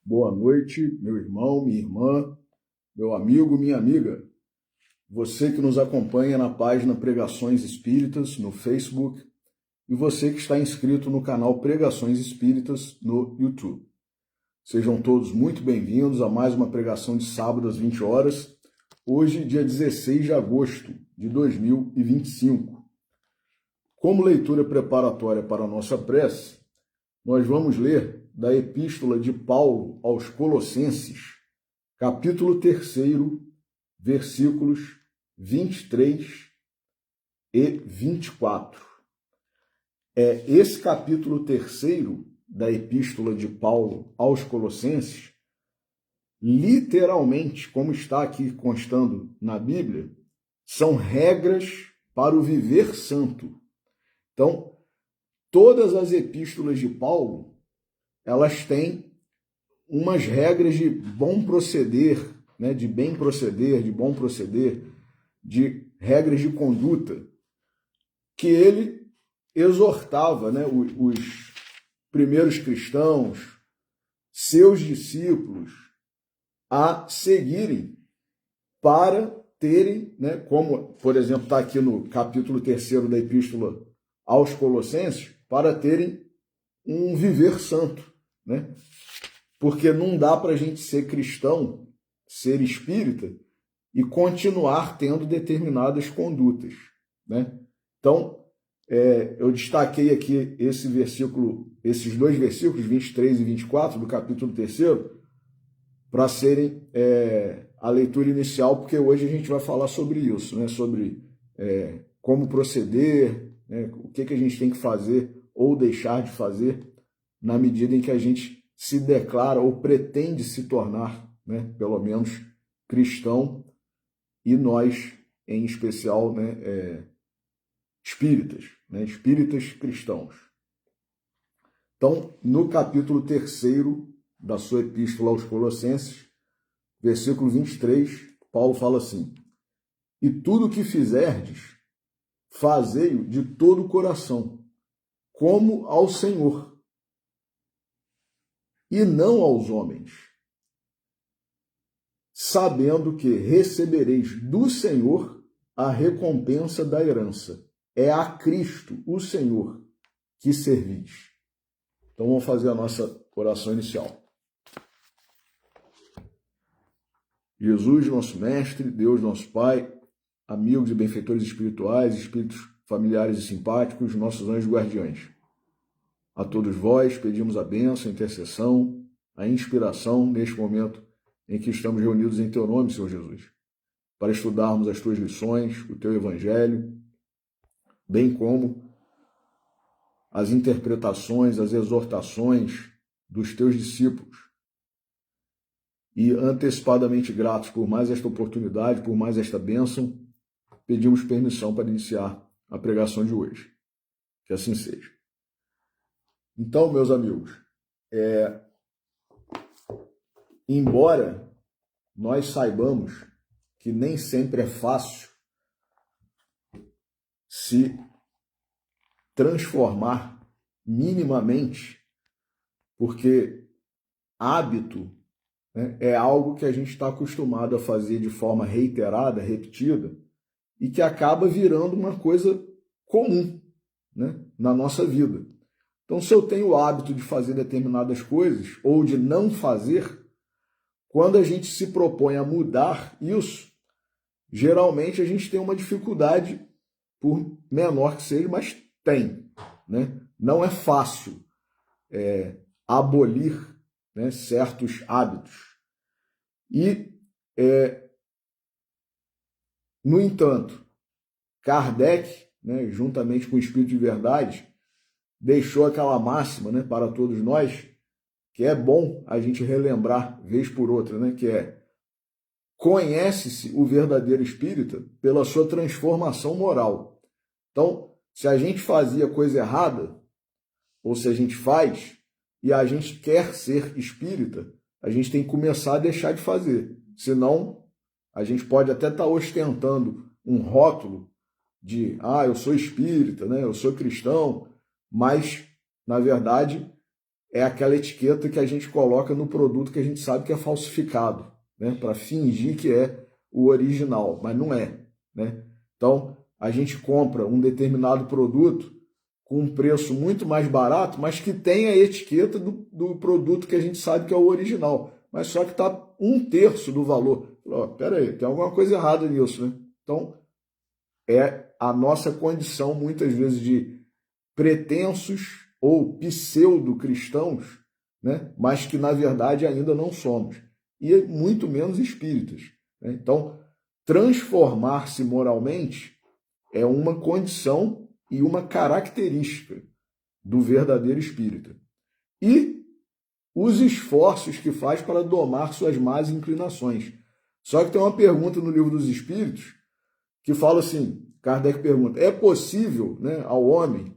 Boa noite, meu irmão, minha irmã, meu amigo, minha amiga. Você que nos acompanha na página Pregações Espíritas no Facebook e você que está inscrito no canal Pregações Espíritas no YouTube. Sejam todos muito bem-vindos a mais uma pregação de sábado às 20 horas, hoje, dia 16 de agosto de 2025. Como leitura preparatória para a nossa prece, nós vamos ler da Epístola de Paulo aos Colossenses, capítulo 3, versículos 23 e 24. Esse capítulo 3 da Epístola de Paulo aos Colossenses, literalmente, como está aqui constando na Bíblia, são regras para o viver santo. Então, todas as epístolas de Paulo, elas têm umas regras de bom proceder, né, de bem proceder, de bom proceder, de regras de conduta, que ele exortava, né, os primeiros cristãos, seus discípulos, a seguirem para terem, né, como, por exemplo, está aqui no capítulo 3 da Epístola aos Colossenses, para terem um viver santo, né? Porque não dá para a gente ser cristão, ser espírita e continuar tendo determinadas condutas, né? Então, eu destaquei aqui esses dois versículos, 23 e 24 do capítulo 3, para serem a leitura inicial, porque hoje a gente vai falar sobre isso, né? Sobre como proceder, né? O que a gente tem que fazer ou deixar de fazer na medida em que a gente se declara ou pretende se tornar, né, pelo menos, cristão, e nós, em especial, né, espíritas, né, espíritas cristãos. Então, no capítulo 3 da sua Epístola aos Colossenses, versículo 23, Paulo fala assim: "E tudo o que fizerdes, fazei-o de todo o coração, como ao Senhor, e não aos homens, sabendo que recebereis do Senhor a recompensa da herança. É a Cristo, o Senhor, que servis." Então vamos fazer a nossa oração inicial. Jesus, nosso Mestre, Deus, nosso Pai, amigos e benfeitores espirituais, espíritos familiares e simpáticos, nossos anjos guardiães. A todos vós pedimos a bênção, a intercessão, a inspiração neste momento em que estamos reunidos em Teu nome, Senhor Jesus, para estudarmos as Tuas lições, o Teu Evangelho, bem como as interpretações, as exortações dos Teus discípulos. E antecipadamente gratos por mais esta oportunidade, por mais esta bênção, pedimos permissão para iniciar a pregação de hoje. Que assim seja. Então, meus amigos, embora nós saibamos que nem sempre é fácil se transformar minimamente, porque hábito, né, é algo que a gente está acostumado a fazer de forma reiterada, repetida, e que acaba virando uma coisa comum, né, na nossa vida. Então, se eu tenho o hábito de fazer determinadas coisas, ou de não fazer, quando a gente se propõe a mudar isso, geralmente a gente tem uma dificuldade, por menor que seja, mas tem, né? Não é fácil abolir, né, certos hábitos. E, no entanto, Kardec, né, juntamente com o Espírito de Verdade, deixou aquela máxima, né, para todos nós, que é bom a gente relembrar vez por outra, né, que é: conhece-se o verdadeiro espírita pela sua transformação moral. Então, se a gente fazia coisa errada, ou se a gente faz e a gente quer ser espírita, a gente tem que começar a deixar de fazer. Senão, a gente pode até estar ostentando um rótulo de eu sou espírita, né? Eu sou cristão, mas, na verdade, é aquela etiqueta que a gente coloca no produto que a gente sabe que é falsificado, né? Para fingir que é o original, mas não é, né? Então, a gente compra um determinado produto com um preço muito mais barato, mas que tem a etiqueta do produto que a gente sabe que é o original, mas só que está 1/3 do valor. Pera aí, tem alguma coisa errada nisso, né? Então, é a nossa condição, muitas vezes, de pretensos ou pseudo-cristãos, né? Mas que, na verdade, ainda não somos. E muito menos espíritas, né? Então, transformar-se moralmente é uma condição e uma característica do verdadeiro espírita. E os esforços que faz para domar suas más inclinações. Só que tem uma pergunta no Livro dos Espíritos que fala assim, Kardec pergunta, é possível, né, ao homem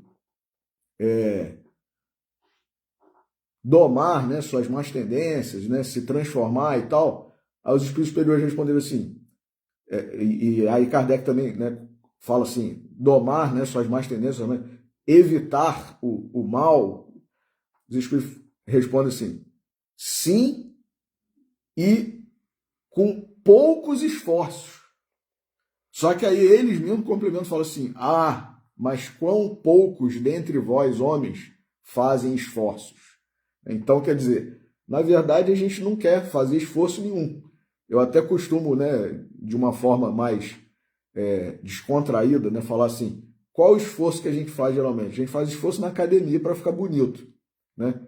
domar, né, suas más tendências, né, se transformar e tal? Aí os espíritos superiores responderam assim, e aí Kardec também, né, fala assim, domar, né, suas más tendências, né, evitar o mal. Os espíritos respondem assim, sim, e com poucos esforços. Só que aí eles mesmo complementam e falam assim, mas quão poucos dentre vós, homens, fazem esforços. Então, quer dizer, na verdade a gente não quer fazer esforço nenhum. Eu até costumo, né, de uma forma mais descontraída, né, falar assim, qual o esforço que a gente faz geralmente? A gente faz esforço na academia para ficar bonito, né?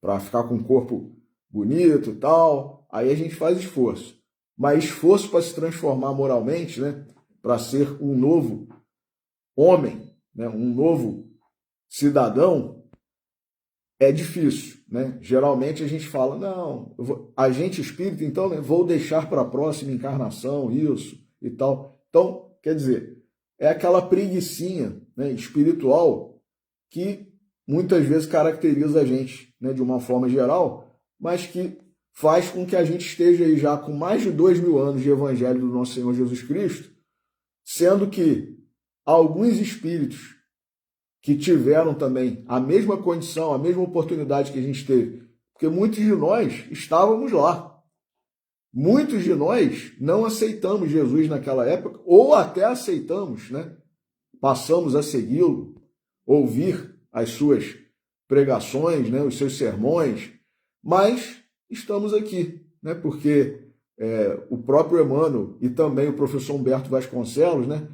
Para ficar com o corpo bonito e tal, aí a gente faz esforço. Mas esforço para se transformar moralmente, né? Para ser um novo homem, né? Um novo cidadão, é difícil, né? Geralmente a gente fala, não, a gente espírita, então, né, vou deixar para a próxima encarnação isso e tal. Então, quer dizer, é aquela preguicinha, né, espiritual que muitas vezes caracteriza a gente, né, de uma forma geral, mas que faz com que a gente esteja aí já com mais de 2000 anos de evangelho do nosso Senhor Jesus Cristo, sendo que alguns espíritos que tiveram também a mesma condição, a mesma oportunidade que a gente teve, porque muitos de nós estávamos lá. Muitos de nós não aceitamos Jesus naquela época, ou até aceitamos, né? Passamos a segui-lo, ouvir as suas pregações, né? Os seus sermões, mas estamos aqui, né? Porque o próprio Emmanuel e também o professor Humberto Vasconcelos, né?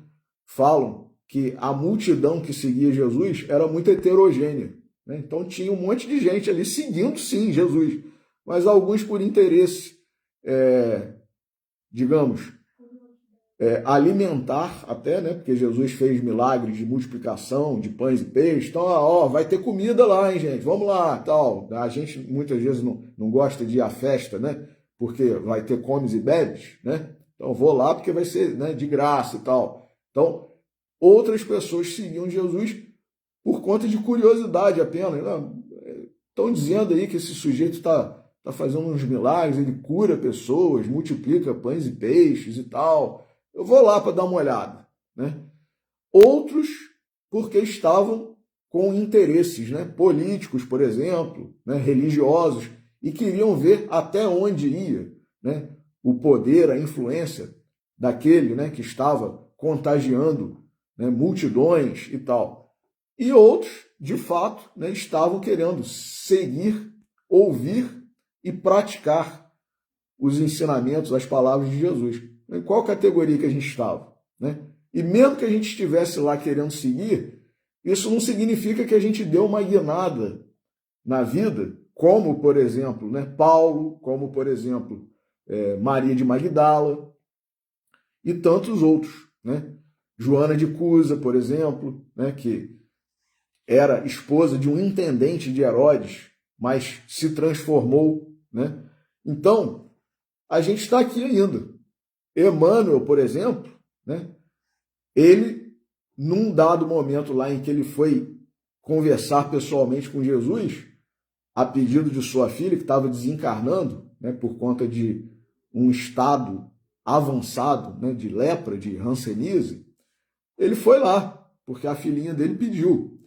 Falam que a multidão que seguia Jesus era muito heterogênea, né? Então tinha um monte de gente ali seguindo, sim, Jesus, mas alguns por interesse, digamos, alimentar até, né? Porque Jesus fez milagres de multiplicação de pães e peixes, então, vai ter comida lá, hein, gente, vamos lá, tal. A gente muitas vezes não gosta de ir à festa, né? Porque vai ter comes e bebes, né? Então vou lá porque vai ser, né, de graça e tal. Então, outras pessoas seguiam Jesus por conta de curiosidade apenas. Estão dizendo aí que esse sujeito está fazendo uns milagres, ele cura pessoas, multiplica pães e peixes e tal. Eu vou lá para dar uma olhada, né? Outros porque estavam com interesses, né, políticos, por exemplo, né, religiosos, e queriam ver até onde ia, né, o poder, a influência daquele, né, que estava contagiando, né, multidões e tal. E outros, de fato, né, estavam querendo seguir, ouvir e praticar os ensinamentos, as palavras de Jesus. Em qual categoria que a gente estava, né? E mesmo que a gente estivesse lá querendo seguir, isso não significa que a gente deu uma guinada na vida, como, por exemplo, né, Paulo, como, por exemplo, Maria de Magdala e tantos outros, né? Joana de Cusa, por exemplo, né, que era esposa de um intendente de Herodes, mas se transformou, né? Então, a gente está aqui ainda. Emmanuel, por exemplo, né? Ele, num dado momento lá em que ele foi conversar pessoalmente com Jesus, a pedido de sua filha, que estava desencarnando, né, por conta de um estado avançado, né, de lepra, de hanseníase, ele foi lá, porque a filhinha dele pediu.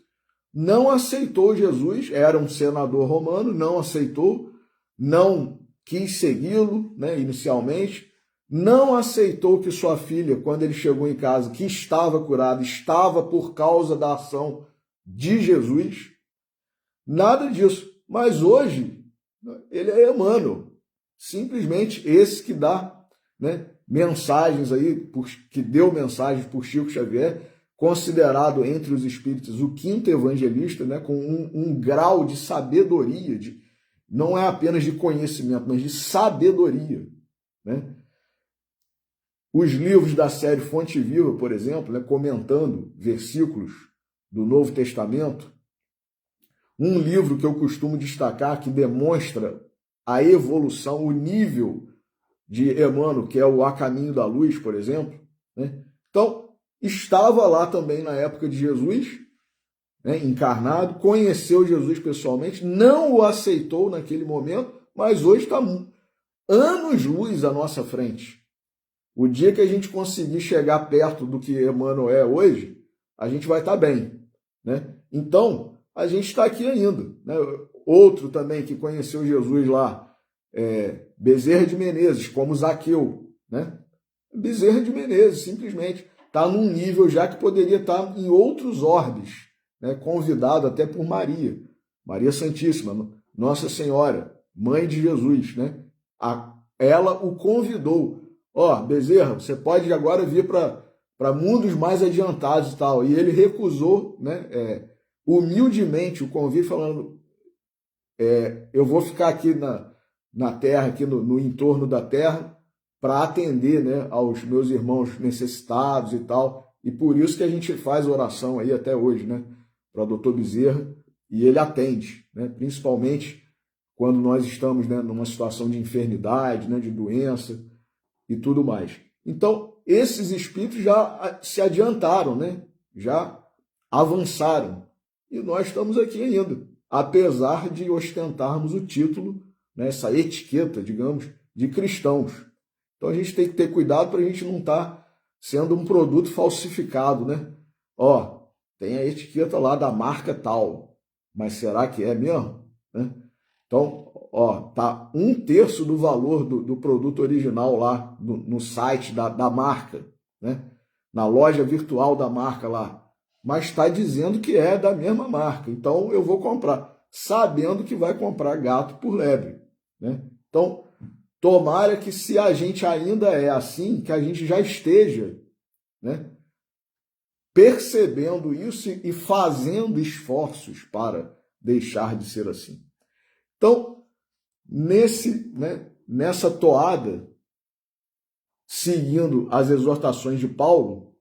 não aceitou Jesus, era um senador romano, não aceitou, não quis segui-lo, né, inicialmente, não aceitou que sua filha, quando ele chegou em casa, que estava curada, estava por causa da ação de Jesus, nada disso. Mas hoje, ele é Emmanuel, simplesmente esse que dá, né, mensagens aí, que deu mensagens por Chico Xavier, considerado entre os espíritos o quinto evangelista, né, com um grau de sabedoria, não é apenas de conhecimento, mas de sabedoria, né? Os livros da série Fonte Viva, por exemplo, né, comentando versículos do Novo Testamento, um livro que eu costumo destacar que demonstra a evolução, o nível de Emmanuel, que é o A Caminho da Luz, por exemplo, né? Então, estava lá também na época de Jesus, né, encarnado, conheceu Jesus pessoalmente, não o aceitou naquele momento, mas hoje está anos-luz à nossa frente. O dia que a gente conseguir chegar perto do que Emmanuel é hoje, a gente vai estar bem, né? Então, a gente está aqui ainda, né? Outro também que conheceu Jesus lá, Bezerra de Menezes, como Zaqueu, né? Bezerra de Menezes, simplesmente, está num nível já que poderia estar em outros orbes, né? Convidado até por Maria, Maria Santíssima, Nossa Senhora, Mãe de Jesus, né? Ela o convidou. Bezerra, você pode agora vir para mundos mais adiantados e tal. E ele recusou, né, humildemente o convite, falando, eu vou ficar aqui na Terra, aqui no entorno da Terra, para atender, né, aos meus irmãos necessitados e tal. E por isso que a gente faz oração aí até hoje, né, para o Dr. Bezerra, e ele atende, né, principalmente quando nós estamos, né, numa situação de enfermidade, né, de doença e tudo mais. Então, esses espíritos já se adiantaram, né? Já avançaram. E nós estamos aqui ainda, apesar de ostentarmos o título, né, essa etiqueta, digamos, de cristãos. Então, a gente tem que ter cuidado para a gente não estar sendo um produto falsificado, né? Tem a etiqueta lá da marca tal, mas será que é mesmo? Né? Então, tá 1/3 do valor do produto original lá no site da marca, né? Na loja virtual da marca lá. Mas está dizendo que é da mesma marca. Então, eu vou comprar, sabendo que vai comprar gato por lebre, né? Então, tomara que, se a gente ainda é assim, que a gente já esteja, né, percebendo isso e fazendo esforços para deixar de ser assim. Então, nessa toada, seguindo as exortações de Paulo,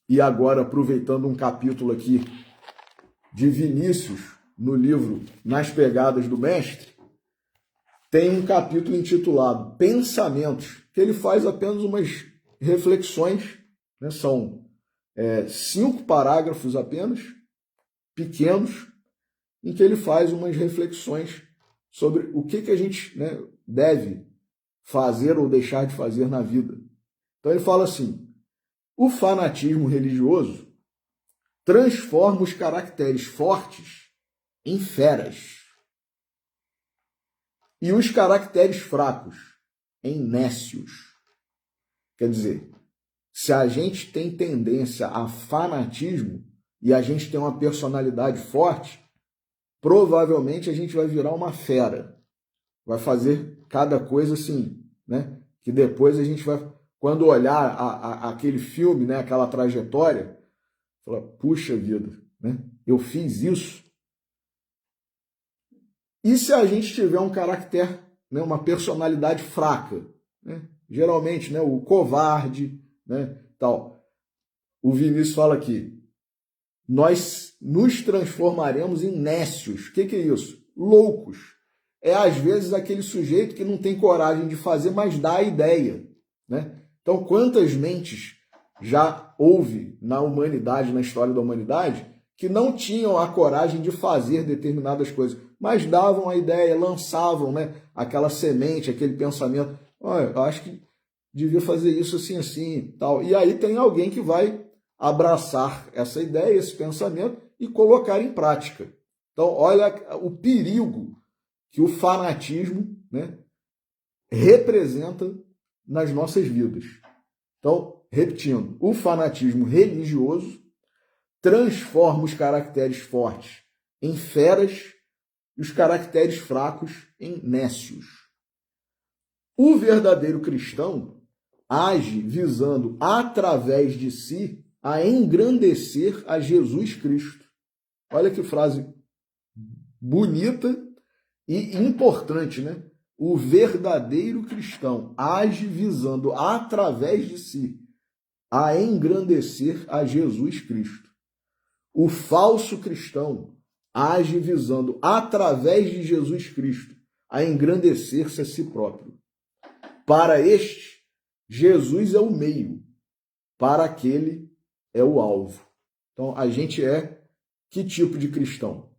e agora aproveitando um capítulo aqui de Vinícius, no livro Nas Pegadas do Mestre, tem um capítulo intitulado Pensamentos, que ele faz apenas umas reflexões, né? São 5 parágrafos apenas, pequenos, em que ele faz umas reflexões sobre o que a gente, né, deve fazer ou deixar de fazer na vida. Então ele fala assim: o fanatismo religioso transforma os caracteres fortes em feras e os caracteres fracos em nécios. Quer dizer, se a gente tem tendência a fanatismo e a gente tem uma personalidade forte, provavelmente a gente vai virar uma fera. Vai fazer cada coisa assim, né? Que depois a gente vai, quando olhar aquele filme, né, aquela trajetória, fala, puxa vida, né? Eu fiz isso. E se a gente tiver um caráter, né, uma personalidade fraca, né? Geralmente, né, o covarde, né, tal. O Vinícius fala aqui, nós nos transformaremos em nécios. O que é isso? Loucos. É, às vezes, aquele sujeito que não tem coragem de fazer, mas dá a ideia, né? Então, quantas mentes já houve na humanidade, na história da humanidade, que não tinham a coragem de fazer determinadas coisas, mas davam a ideia, lançavam, né, aquela semente, aquele pensamento. Olha, eu acho que devia fazer isso assim, assim, tal. E aí tem alguém que vai abraçar essa ideia, esse pensamento, e colocar em prática. Então, olha o perigo que o fanatismo, né, representa nas nossas vidas. Então, repetindo, o fanatismo religioso transforma os caracteres fortes em feras e os caracteres fracos em nécios. O verdadeiro cristão age visando, através de si, a engrandecer a Jesus Cristo. Olha que frase bonita e importante, né? O verdadeiro cristão age visando, através de si, a engrandecer a Jesus Cristo. O falso cristão age visando, através de Jesus Cristo, a engrandecer-se a si próprio. Para este, Jesus é o meio, para aquele é o alvo. Então, a gente é que tipo de cristão?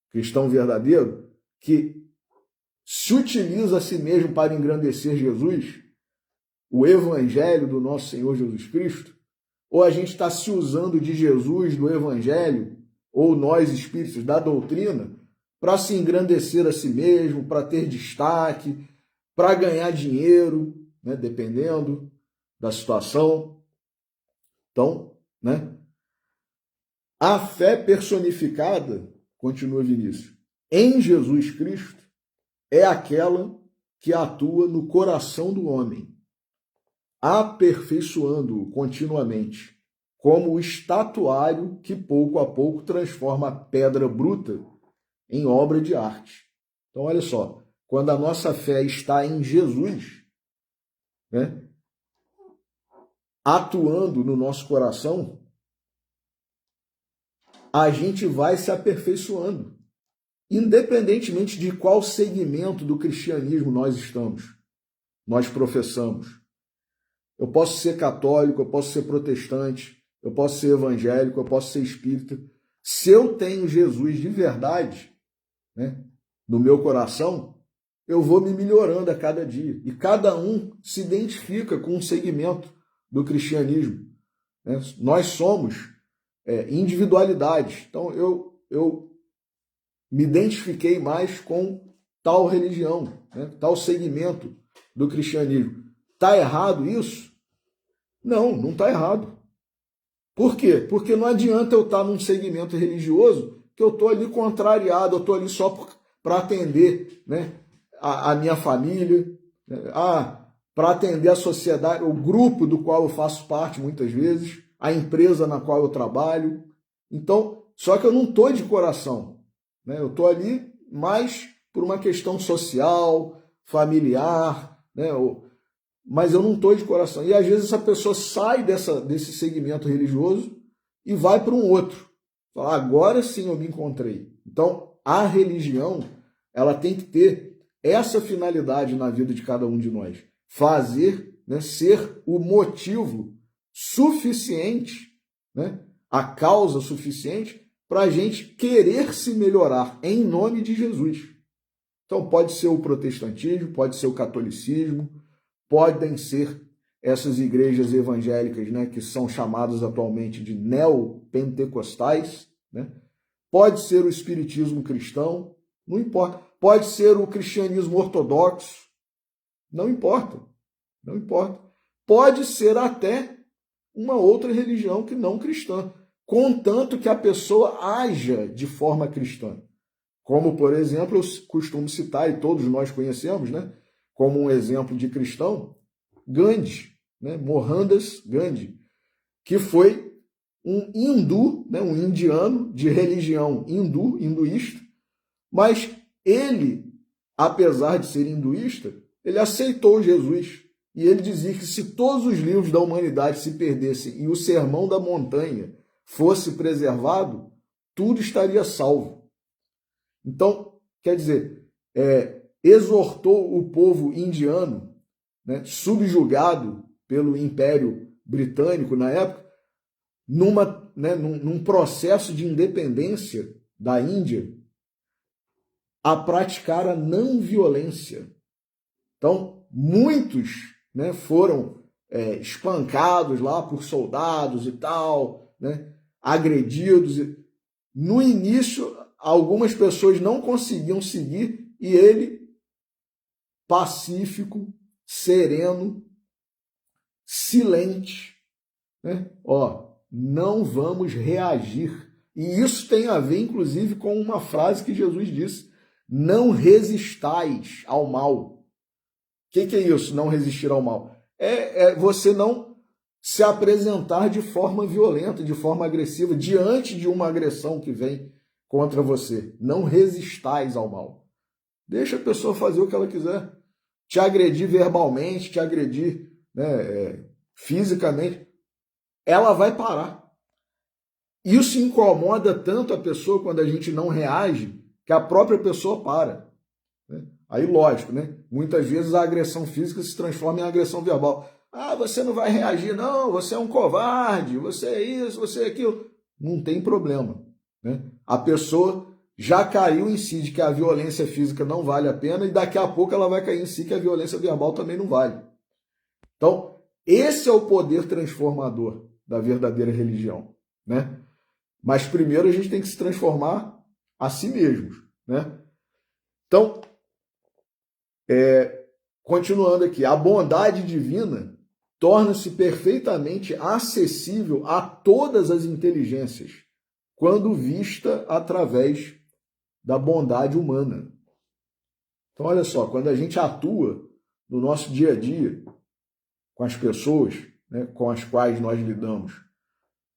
Cristão verdadeiro que se utiliza a si mesmo para engrandecer Jesus, o evangelho do nosso Senhor Jesus Cristo, ou a gente está se usando de Jesus, do evangelho, ou nós espíritos da doutrina, para se engrandecer a si mesmo, para ter destaque, para ganhar dinheiro, né, dependendo da situação. Então, né, a fé personificada, continua Vinícius, em Jesus Cristo, é aquela que atua no coração do homem, aperfeiçoando-o continuamente, como o estatuário que pouco a pouco transforma a pedra bruta em obra de arte. Então, olha só, quando a nossa fé está em Jesus, né, atuando no nosso coração, a gente vai se aperfeiçoando, independentemente de qual segmento do cristianismo nós professamos. Eu posso ser católico, eu posso ser protestante, eu posso ser evangélico, eu posso ser espírita. Se eu tenho Jesus de verdade, né, no meu coração, eu vou me melhorando a cada dia. E cada um se identifica com um segmento do cristianismo, né? Nós somos individualidades. Então, eu me identifiquei mais com tal religião, né, tal segmento do cristianismo. Está errado isso? Não, não está errado. Por quê? Porque não adianta eu estar num segmento religioso que eu estou ali contrariado, eu estou ali só para atender, né, a minha família, né, para atender a sociedade, o grupo do qual eu faço parte muitas vezes, a empresa na qual eu trabalho. Então, só que eu não estou de coração, né? Eu estou ali mais por uma questão social, familiar, né? Mas eu não estou de coração. E às vezes essa pessoa sai desse segmento religioso e vai para um outro. Fala, agora sim eu me encontrei. Então, a religião, ela tem que ter essa finalidade na vida de cada um de nós. Fazer, né, ser o motivo suficiente, né, a causa suficiente para a gente querer se melhorar em nome de Jesus. Então, pode ser o protestantismo, pode ser o catolicismo, podem ser essas igrejas evangélicas, né, que são chamadas atualmente de neopentecostais, né? Pode ser o espiritismo cristão, não importa. Pode ser o cristianismo ortodoxo, não importa, não importa. Pode ser até uma outra religião que não cristã, contanto que a pessoa haja de forma cristã. Como, por exemplo, eu costumo citar, e todos nós conhecemos, né, como um exemplo de cristão, Gandhi, né, Mohandas Gandhi, que foi um hindu, né, um indiano de religião hinduísta, mas ele, apesar de ser hinduísta, ele aceitou Jesus. E ele dizia que se todos os livros da humanidade se perdessem e o Sermão da Montanha fosse preservado, tudo estaria salvo. Então, quer dizer, exortou o povo indiano, né, subjugado pelo Império Britânico na época, num processo de independência da Índia, a praticar a não violência. Então, muitos, né, foram espancados lá por soldados e tal, né, agredidos, no início, algumas pessoas não conseguiam seguir e ele, pacífico, sereno, silente, né? Ó, não vamos reagir. E isso tem a ver, inclusive, com uma frase que Jesus disse: não resistais ao mal. O que é isso, não resistir ao mal? É você não se apresentar de forma violenta, de forma agressiva, diante de uma agressão que vem contra você. Não resistais ao mal. Deixa a pessoa fazer o que ela quiser. Te agredir verbalmente, te agredir, né, fisicamente, ela vai parar. Isso incomoda tanto a pessoa quando a gente não reage, que a própria pessoa para. Né? Aí, lógico, né? Muitas vezes a agressão física se transforma em agressão verbal. Ah, você não vai reagir, não, você é um covarde, você é isso, você é aquilo. Não tem problema. Né? A pessoa já caiu em si de que a violência física não vale a pena e daqui a pouco ela vai cair em si que a violência verbal também não vale. Então, esse é o poder transformador da verdadeira religião. Né? Mas primeiro a gente tem que se transformar a si mesmos. Né? Então, continuando aqui, a bondade divina torna-se perfeitamente acessível a todas as inteligências, quando vista através da bondade humana. Então, olha só, quando a gente atua no nosso dia a dia, com as pessoas, né, com as quais nós lidamos,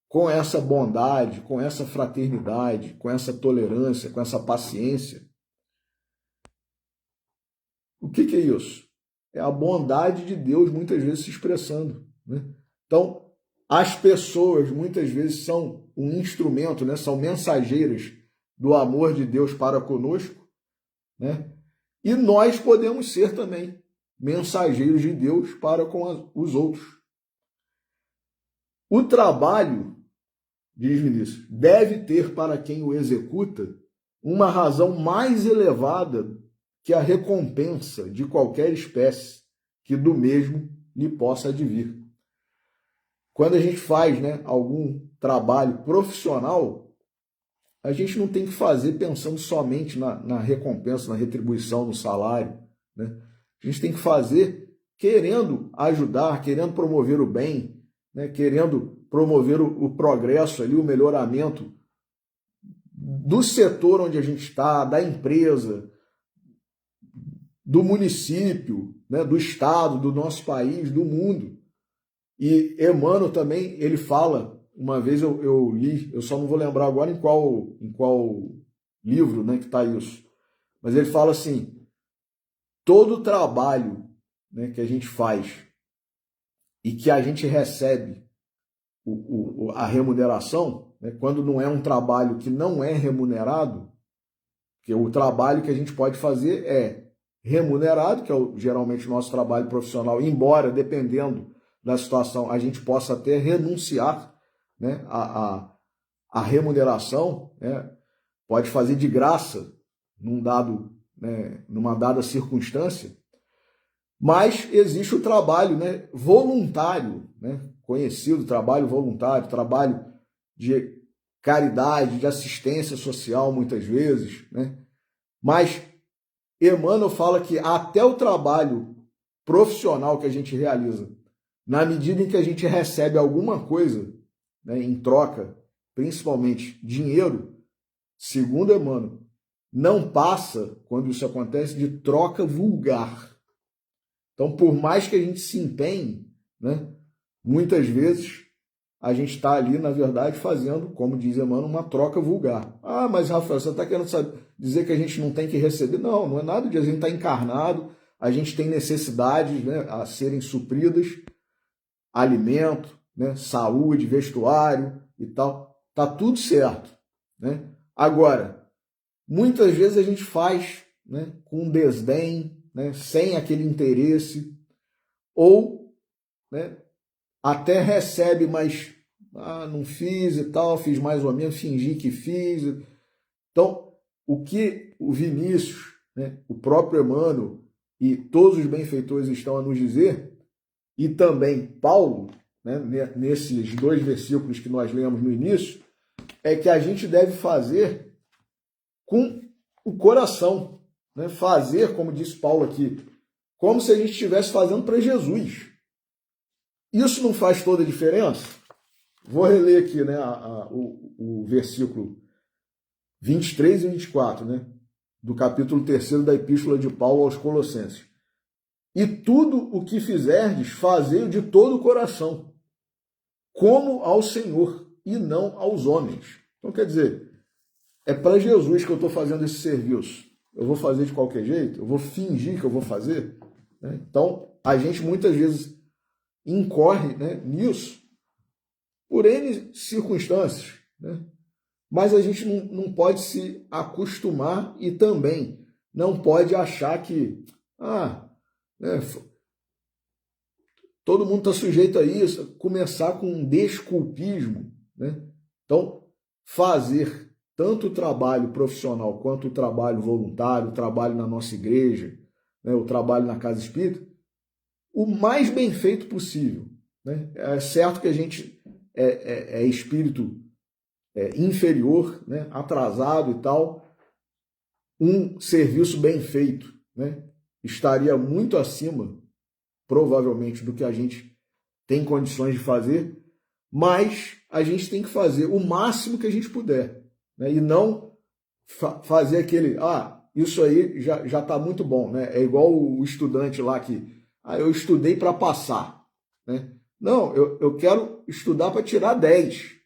com essa bondade, com essa fraternidade, com essa tolerância, com essa paciência, o que é isso? É a bondade de Deus muitas vezes se expressando. Né? Então, as pessoas muitas vezes são um instrumento, né? São mensageiras do amor de Deus para conosco, né? E nós podemos ser também mensageiros de Deus para com os outros. O trabalho, diz Vinícius, deve ter para quem o executa uma razão mais elevada que a recompensa de qualquer espécie que do mesmo lhe possa advir. Quando a gente faz, né, algum trabalho profissional, a gente não tem que fazer pensando somente na recompensa, na retribuição, no salário. Né? A gente tem que fazer querendo ajudar, querendo promover o bem, né, querendo promover o progresso ali, o melhoramento do setor onde a gente está, da empresa, do município, né, do estado, do nosso país, do mundo. E Emmanuel também, ele fala, uma vez eu li, eu só não vou lembrar agora em qual livro, né, que está isso, mas ele fala assim, todo o trabalho, né, que a gente faz e que a gente recebe a remuneração, né, quando não é um trabalho que não é remunerado, porque o trabalho que a gente pode fazer é remunerado, que é geralmente o nosso trabalho profissional, embora, dependendo da situação, a gente possa até renunciar, né, a remuneração, né, pode fazer de graça numa dada circunstância, mas existe o trabalho, né, voluntário, né, conhecido, trabalho voluntário, trabalho de caridade, de assistência social, muitas vezes, né? Mas Emmanuel fala que até o trabalho profissional que a gente realiza, na medida em que a gente recebe alguma coisa, né, em troca, principalmente dinheiro, segundo Emmanuel, não passa, quando isso acontece, de troca vulgar. Então, por mais que a gente se empenhe, né, muitas vezes a gente está ali, na verdade, fazendo, como diz Emmanuel, uma troca vulgar. Ah, mas Rafael, você está querendo dizer que a gente não tem que receber? Não, não é nada disso. A gente está encarnado, a gente tem necessidades, né, a serem supridas, alimento, né, saúde, vestuário e tal. Está tudo certo. Né? Agora, muitas vezes a gente faz, né, com desdém, né, sem aquele interesse, ou, né, até recebe, mas não fiz e tal, fiz mais ou menos, fingi que fiz. Então, o que o Vinícius, né, o próprio Emmanuel e todos os benfeitores estão a nos dizer, e também Paulo, né, nesses 2 versículos que nós lemos no início, é que a gente deve fazer com o coração, né? Fazer, como disse Paulo aqui, como se a gente estivesse fazendo para Jesus. Isso não faz toda a diferença? Vou reler aqui, né, o versículo 23 e 24, né, do capítulo 3 da Epístola de Paulo aos Colossenses. E tudo o que fizerdes, fazei-o de todo o coração, como ao Senhor e não aos homens. Então, quer dizer, é para Jesus que eu estou fazendo esse serviço. Eu vou fazer de qualquer jeito? Eu vou fingir que eu vou fazer? Né? Então, a gente muitas vezes incorre, né, nisso por N circunstâncias, né? Mas a gente não pode se acostumar e também não pode achar que né, todo mundo está sujeito a isso, começar com um desculpismo, né? Então, fazer tanto o trabalho profissional quanto o trabalho voluntário, o trabalho na nossa igreja, né, o trabalho na casa espírita, o mais bem feito possível, né? É certo que a gente é espírito inferior, né, atrasado e tal. Um serviço bem feito, né, estaria muito acima, provavelmente, do que a gente tem condições de fazer, mas a gente tem que fazer o máximo que a gente puder, né, e não fazer aquele, isso aí já está muito bom, né? É igual o estudante lá que, eu estudei para passar, né? Não, eu quero estudar para tirar 10.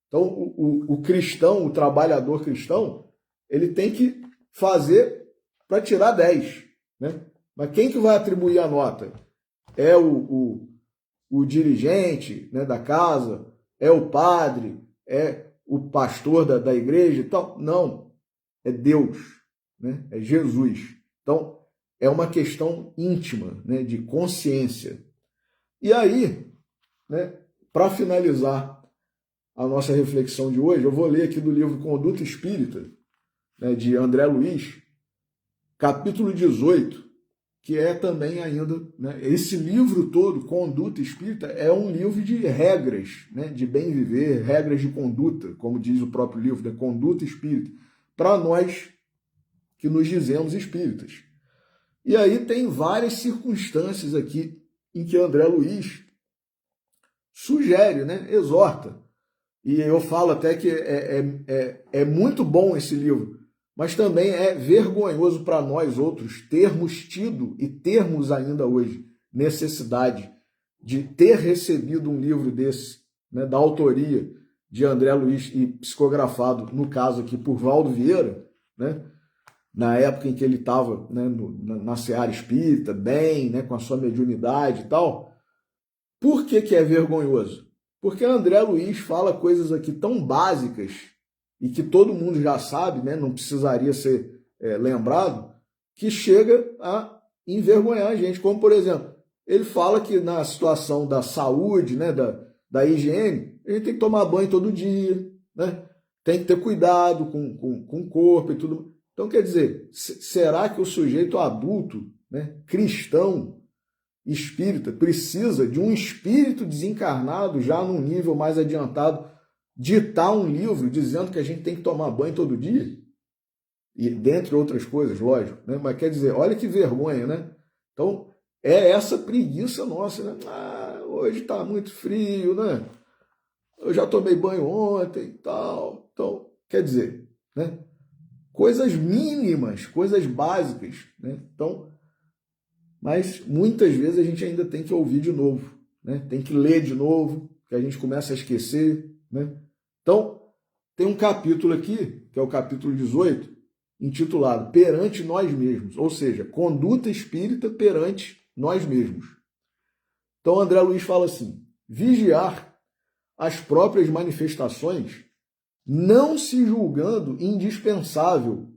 Então, o cristão, o trabalhador cristão, ele tem que fazer para tirar 10, né? Mas quem que vai atribuir a nota? É o dirigente, né, da casa? É o padre? É o pastor da igreja e tal? Não, é Deus, né? É Jesus. Então, é uma questão íntima, né, de consciência. E aí, né, para finalizar a nossa reflexão de hoje, eu vou ler aqui do livro Conduta Espírita, né, de André Luiz, capítulo 18, que é também ainda, né, esse livro todo, Conduta Espírita, é um livro de regras, né, de bem viver, regras de conduta, como diz o próprio livro, né, Conduta Espírita, para nós que nos dizemos espíritas. E aí tem várias circunstâncias aqui em que André Luiz sugere, né, exorta. E eu falo até que é muito bom esse livro, mas também é vergonhoso para nós outros termos tido e termos ainda hoje necessidade de ter recebido um livro desse, né, da autoria de André Luiz e psicografado, no caso aqui, por Valdo Vieira, né, na época em que ele estava, né, na seara espírita, bem, né, com a sua mediunidade e tal. Por que é vergonhoso? Porque André Luiz fala coisas aqui tão básicas e que todo mundo já sabe, né, não precisaria ser lembrado, que chega a envergonhar a gente. Como, por exemplo, ele fala que na situação da saúde, né, da higiene, a gente tem que tomar banho todo dia, né, tem que ter cuidado com o corpo e tudo. Então, quer dizer, será que o sujeito adulto, né, cristão, espírita, precisa de um espírito desencarnado já num nível mais adiantado ditar um livro dizendo que a gente tem que tomar banho todo dia? E dentre outras coisas, lógico, né? Mas quer dizer, olha que vergonha, né? Então, é essa preguiça nossa, né? Hoje está muito frio, né? Eu já tomei banho ontem e tal. Então, quer dizer, né? Coisas mínimas, coisas básicas, né? Então, mas muitas vezes a gente ainda tem que ouvir de novo, né? Tem que ler de novo, que a gente começa a esquecer, né? Então, tem um capítulo aqui, que é o capítulo 18, intitulado Perante Nós Mesmos, ou seja, conduta espírita perante nós mesmos. Então, André Luiz fala assim: vigiar as próprias manifestações, não se julgando indispensável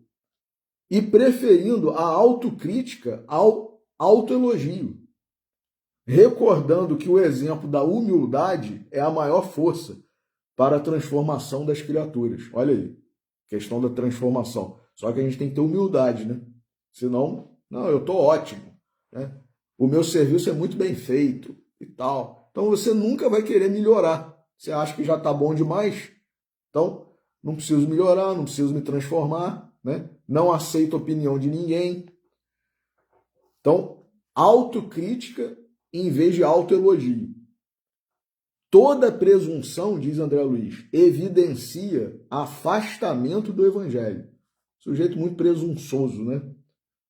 e preferindo a autocrítica ao autoelogio, recordando que o exemplo da humildade é a maior força para a transformação das criaturas. Olha aí, questão da transformação. Só que a gente tem que ter humildade, né? Senão, não, eu estou ótimo, né? O meu serviço é muito bem feito e tal. Então você nunca vai querer melhorar. Você acha que já está bom demais? Então, não preciso melhorar, não preciso me transformar, né? Não aceito a opinião de ninguém. Então, autocrítica em vez de autoelogio. Toda presunção, diz André Luiz, evidencia afastamento do evangelho. Sujeito muito presunçoso, né?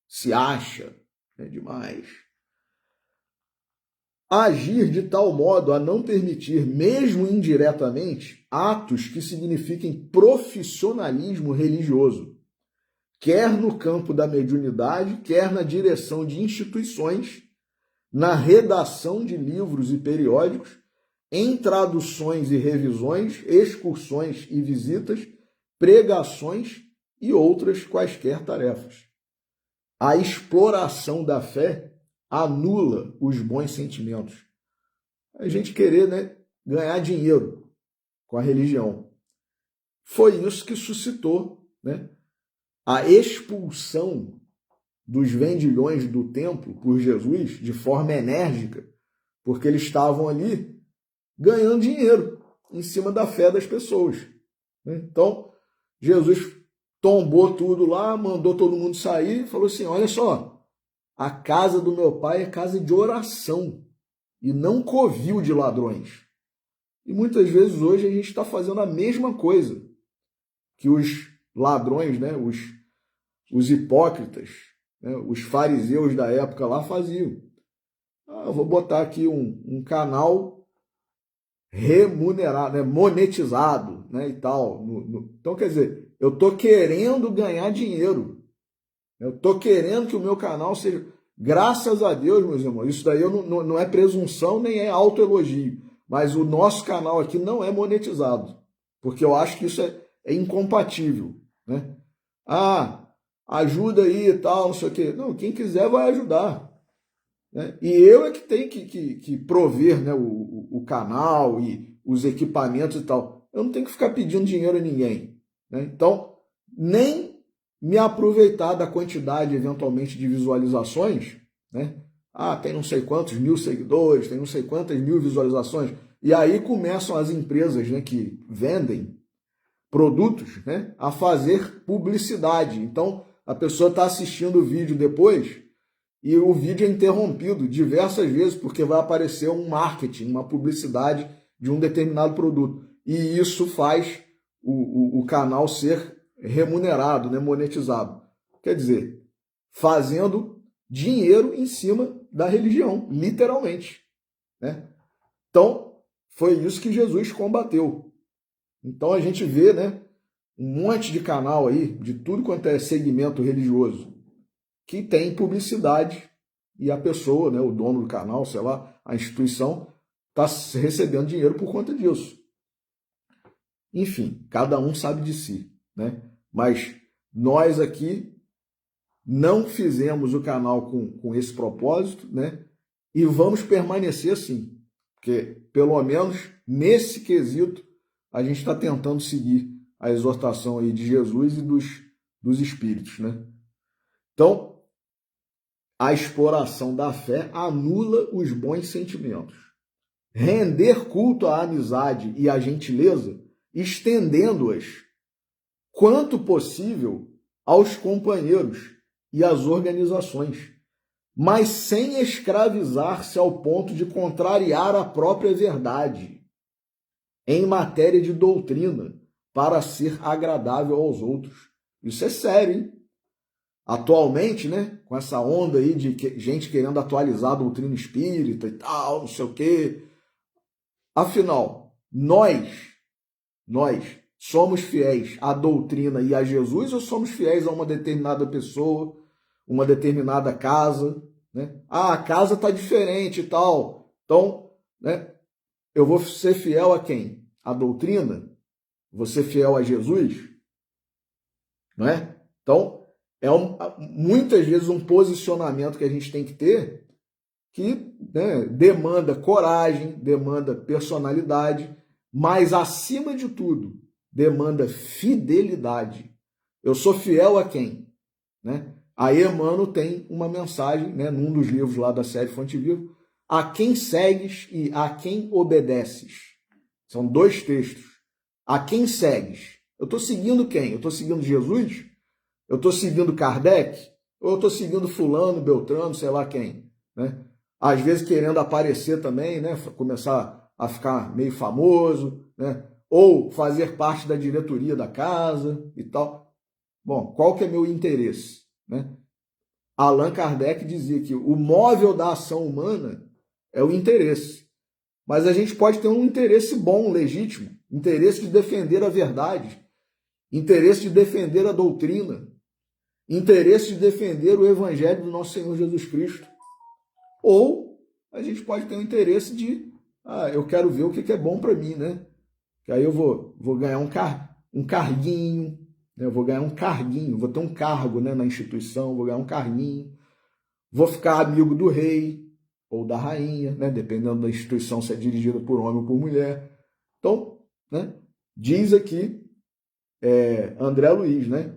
Se acha, é demais. Agir de tal modo a não permitir, mesmo indiretamente, atos que signifiquem profissionalismo religioso, quer no campo da mediunidade, quer na direção de instituições, na redação de livros e periódicos, em traduções e revisões, excursões e visitas, pregações e outras quaisquer tarefas. A exploração da fé anula os bons sentimentos. A gente querer, né, ganhar dinheiro com a religião. Foi isso que suscitou, né, a expulsão dos vendilhões do templo por Jesus de forma enérgica, porque eles estavam ali ganhando dinheiro em cima da fé das pessoas. Então, Jesus tombou tudo lá, mandou todo mundo sair e falou assim, olha só, a casa do meu pai é casa de oração e não covil de ladrões. E muitas vezes hoje a gente está fazendo a mesma coisa que os ladrões, né, os hipócritas, né, os fariseus da época lá faziam. Eu vou botar aqui um canal remunerado, né, monetizado, né, e tal. Então, quer dizer, eu estou querendo ganhar dinheiro. Eu estou querendo que o meu canal seja... Graças a Deus, meus irmãos, isso daí não é presunção nem é autoelogio, mas o nosso canal aqui não é monetizado, porque eu acho que isso é incompatível, né? Ajuda aí e tal, não sei o quê. Não, quem quiser vai ajudar, né? E eu é que tenho que prover, né, o canal e os equipamentos e tal. Eu não tenho que ficar pedindo dinheiro a ninguém, né? Então, nem me aproveitar da quantidade, eventualmente, de visualizações, né? Tem não sei quantos mil seguidores, tem não sei quantas mil visualizações. E aí começam as empresas, né, que vendem produtos, né, a fazer publicidade. Então, a pessoa está assistindo o vídeo depois e o vídeo é interrompido diversas vezes porque vai aparecer um marketing, uma publicidade de um determinado produto. E isso faz o canal ser remunerado, né, monetizado. Quer dizer, fazendo dinheiro em cima da religião, literalmente, né? Então, foi isso que Jesus combateu. Então a gente vê, né, um monte de canal aí, de tudo quanto é segmento religioso, que tem publicidade e a pessoa, né, o dono do canal, sei lá, a instituição, está recebendo dinheiro por conta disso. Enfim, cada um sabe de si, né? Mas nós aqui não fizemos o canal com esse propósito, né? E vamos permanecer assim, porque pelo menos nesse quesito a gente está tentando seguir a exortação aí de Jesus e dos Espíritos, né? Então, a exploração da fé anula os bons sentimentos. Render culto à amizade e à gentileza, estendendo-as, quanto possível, aos companheiros e às organizações, mas sem escravizar-se ao ponto de contrariar a própria verdade em matéria de doutrina para ser agradável aos outros. Isso é sério, hein? Atualmente, né, com essa onda aí de gente querendo atualizar a doutrina espírita e tal, não sei o quê. Afinal, nós somos fiéis à doutrina e a Jesus ou somos fiéis a uma determinada pessoa, uma determinada casa, né? A casa está diferente e tal. Então, né, eu vou ser fiel a quem? A doutrina? Vou ser fiel a Jesus? Não é? Então, muitas vezes um posicionamento que a gente tem que ter que, né, demanda coragem, demanda personalidade, mas, acima de tudo, demanda fidelidade. Eu sou fiel a quem? Né? Aí Emmanuel tem uma mensagem, né, num dos livros lá da série Fonte Viva, a quem segues e a quem obedeces. São dois textos. A quem segues? Eu estou seguindo quem? Eu estou seguindo Jesus? Eu estou seguindo Kardec? Ou eu estou seguindo fulano, Beltrano, sei lá quem? Né? Às vezes querendo aparecer também, né? Começar a ficar meio famoso, né? Ou fazer parte da diretoria da casa e tal. Bom, qual que é meu interesse? Né? Allan Kardec dizia que o móvel da ação humana é o interesse. Mas a gente pode ter um interesse bom, legítimo, interesse de defender a verdade, interesse de defender a doutrina, interesse de defender o evangelho do nosso Senhor Jesus Cristo. Ou a gente pode ter um interesse de, eu quero ver o que é bom para mim, né? Que aí eu vou ganhar um carguinho, né? Eu vou ganhar um carguinho, vou ter um cargo, né, na instituição, vou ganhar um carguinho, vou ficar amigo do rei ou da rainha, né, dependendo da instituição se é dirigida por homem ou por mulher. Então, né, diz aqui André Luiz, né,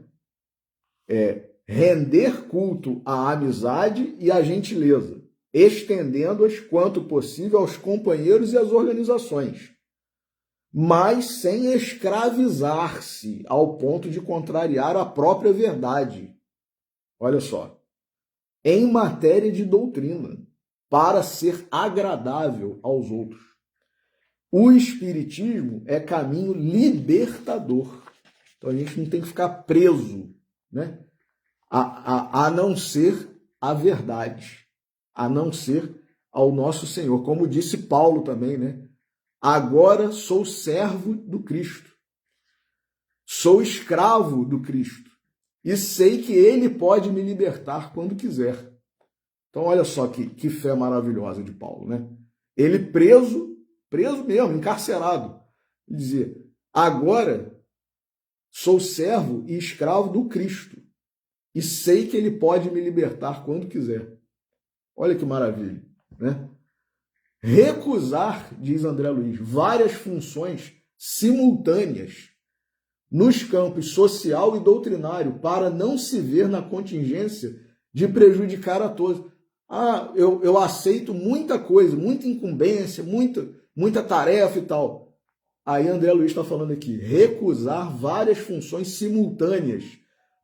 render culto à amizade e à gentileza, estendendo-as quanto possível aos companheiros e às organizações, mas sem escravizar-se ao ponto de contrariar a própria verdade. Olha só, em matéria de doutrina, para ser agradável aos outros. O Espiritismo é caminho libertador. Então a gente não tem que ficar preso, né, a não ser a verdade, a não ser ao nosso Senhor. Como disse Paulo também, né? Agora sou servo do Cristo, sou escravo do Cristo e sei que Ele pode me libertar quando quiser. Então olha só que fé maravilhosa de Paulo, né? Ele preso mesmo, encarcerado, dizia, agora sou servo e escravo do Cristo e sei que Ele pode me libertar quando quiser. Olha que maravilha, né? Recusar, diz André Luiz, várias funções simultâneas nos campos social e doutrinário para não se ver na contingência de prejudicar a todos. Eu aceito muita coisa, muita incumbência, muita tarefa e tal. Aí André Luiz está falando aqui, recusar várias funções simultâneas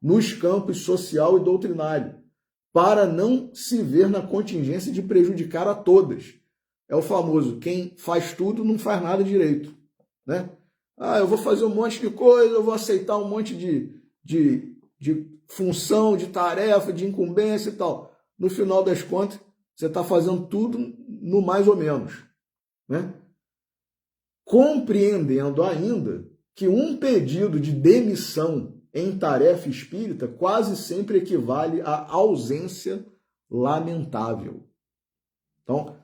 nos campos social e doutrinário para não se ver na contingência de prejudicar a todas. É o famoso, quem faz tudo não faz nada direito, né? Eu vou fazer um monte de coisa, eu vou aceitar um monte de função, de tarefa, de incumbência e tal. No final das contas, você está fazendo tudo no mais ou menos, né? Compreendendo ainda que um pedido de demissão em tarefa espírita quase sempre equivale à ausência lamentável. Então,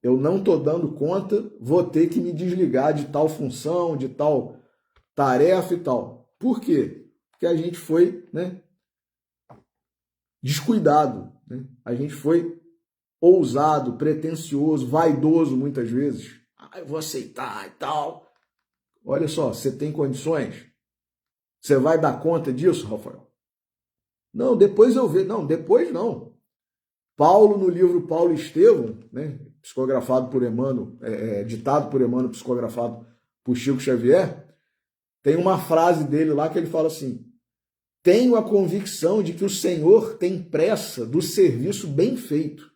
eu não estou dando conta, vou ter que me desligar de tal função, de tal tarefa e tal. Por quê? Porque a gente foi, né, descuidado, né? A gente foi ousado, pretensioso, vaidoso muitas vezes. Eu vou aceitar e tal. Olha só, você tem condições? Você vai dar conta disso, Rafael? Não, depois eu vejo. Não, depois não. Paulo, no livro Paulo e Estevão, né, psicografado por Emmanuel, ditado por Emmanuel, psicografado por Chico Xavier, tem uma frase dele lá que ele fala assim: tenho a convicção de que o Senhor tem pressa do serviço bem feito.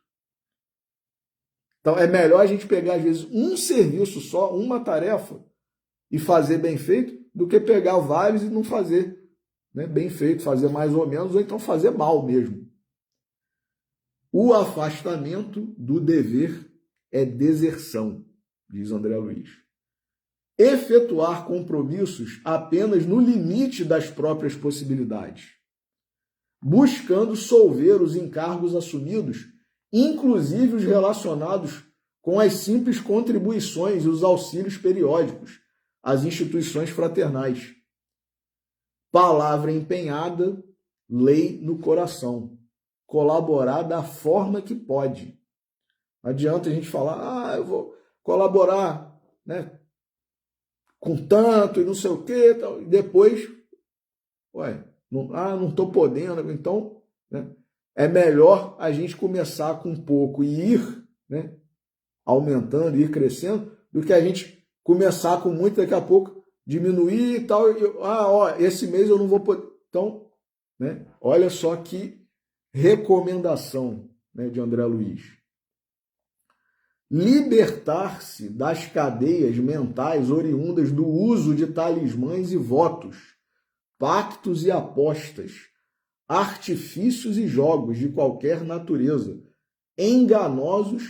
Então é melhor a gente pegar, às vezes, um serviço só, uma tarefa, e fazer bem feito, do que pegar vários e não fazer, né, bem feito, fazer mais ou menos, ou então fazer mal mesmo. O afastamento do dever é deserção, diz André Luiz. Efetuar compromissos apenas no limite das próprias possibilidades, buscando solver os encargos assumidos, inclusive os relacionados com as simples contribuições e os auxílios periódicos às instituições fraternais. Palavra empenhada, lei no coração. Colaborar da forma que pode. Não adianta a gente falar, eu vou colaborar, né, com tanto e não sei o quê, tal, e depois, não estou podendo, então, né, é melhor a gente começar com pouco e ir, né, aumentando, ir crescendo, do que a gente começar com muito, daqui a pouco diminuir e tal. Esse mês eu não vou poder. Então, né, olha só que recomendação, né, de André Luiz. Libertar-se das cadeias mentais oriundas do uso de talismãs e votos, pactos e apostas, artifícios e jogos de qualquer natureza, enganosos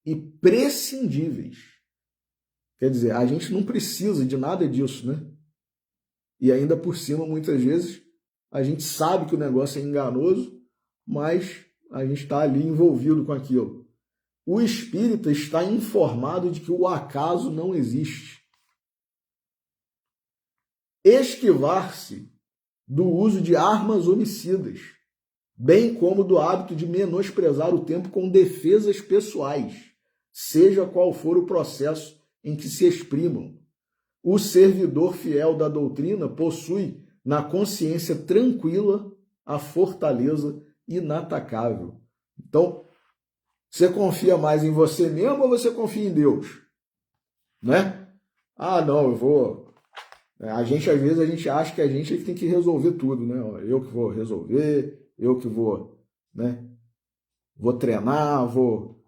e prescindíveis. Quer dizer, a gente não precisa de nada disso, né? E ainda por cima, muitas vezes, a gente sabe que o negócio é enganoso, mas a gente está ali envolvido com aquilo. O espírita está informado de que o acaso não existe. Esquivar-se do uso de armas homicidas, bem como do hábito de menosprezar o tempo com defesas pessoais, seja qual for o processo em que se exprimam. O servidor fiel da doutrina possui na consciência tranquila a fortaleza inatacável. Então, você confia mais em você mesmo ou você confia em Deus? Né? Não, eu vou... às vezes, a gente acha que a gente tem que resolver tudo, né? Eu que vou resolver, eu que vou, né? Vou treinar, vou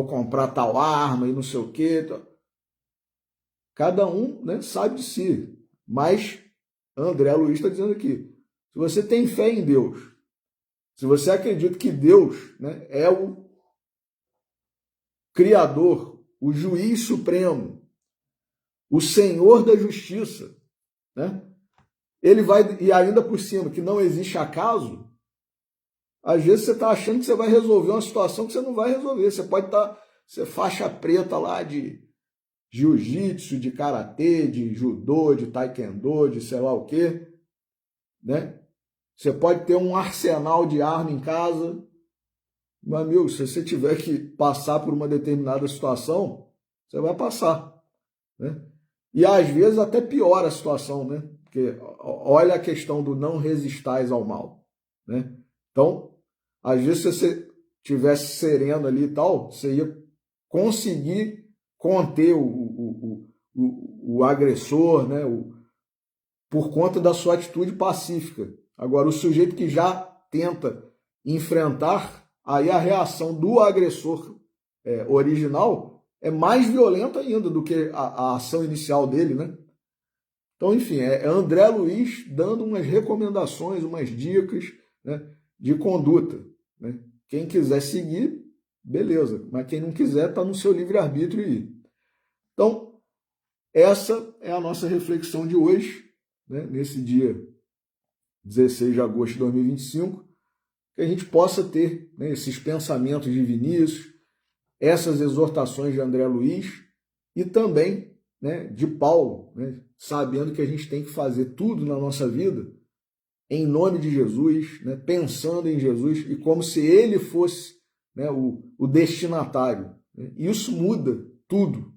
comprar tal arma e não sei o quê. Cada um, né, sabe de si. Mas André Luiz está dizendo aqui, se você tem fé em Deus, se você acredita que Deus, né, é o Criador, o Juiz Supremo, o Senhor da Justiça, né? Ele vai, e ainda por cima, que não existe acaso, às vezes você está achando que você vai resolver uma situação que você não vai resolver. Você pode ser faixa preta lá de jiu-jitsu, de karatê, de judô, de taekwondo, de sei lá o quê, né? Você pode ter um arsenal de arma em casa. Meu amigo, se você tiver que passar por uma determinada situação, você vai passar, né? E às vezes até piora a situação, né? Porque olha a questão do não resistais ao mal, né? Então, às vezes se você tivesse sereno ali e tal, você ia conseguir conter o agressor, né? Por conta da sua atitude pacífica. Agora, o sujeito que já tenta enfrentar, aí a reação do agressor original é mais violenta ainda do que a ação inicial dele, né? Então, enfim, é André Luiz dando umas recomendações, umas dicas, né, de conduta, né? Quem quiser seguir, beleza, mas quem não quiser está no seu livre-arbítrio aí. Então, essa é a nossa reflexão de hoje, né, nesse dia 16 de agosto de 2025, que a gente possa ter, né, esses pensamentos de Vinícius, essas exortações de André Luiz e também, né, de Paulo, né, sabendo que a gente tem que fazer tudo na nossa vida em nome de Jesus, né, pensando em Jesus e como se ele fosse, né, o destinatário. Né? Isso muda tudo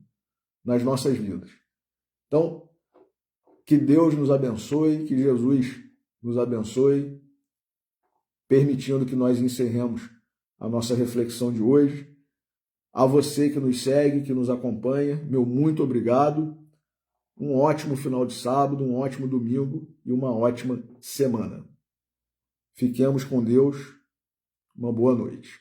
nas nossas vidas. Então, que Deus nos abençoe, que Jesus nos abençoe, permitindo que nós encerremos a nossa reflexão de hoje. A você que nos segue, que nos acompanha, meu muito obrigado. Um ótimo final de sábado, um ótimo domingo e uma ótima semana. Fiquemos com Deus. Uma boa noite.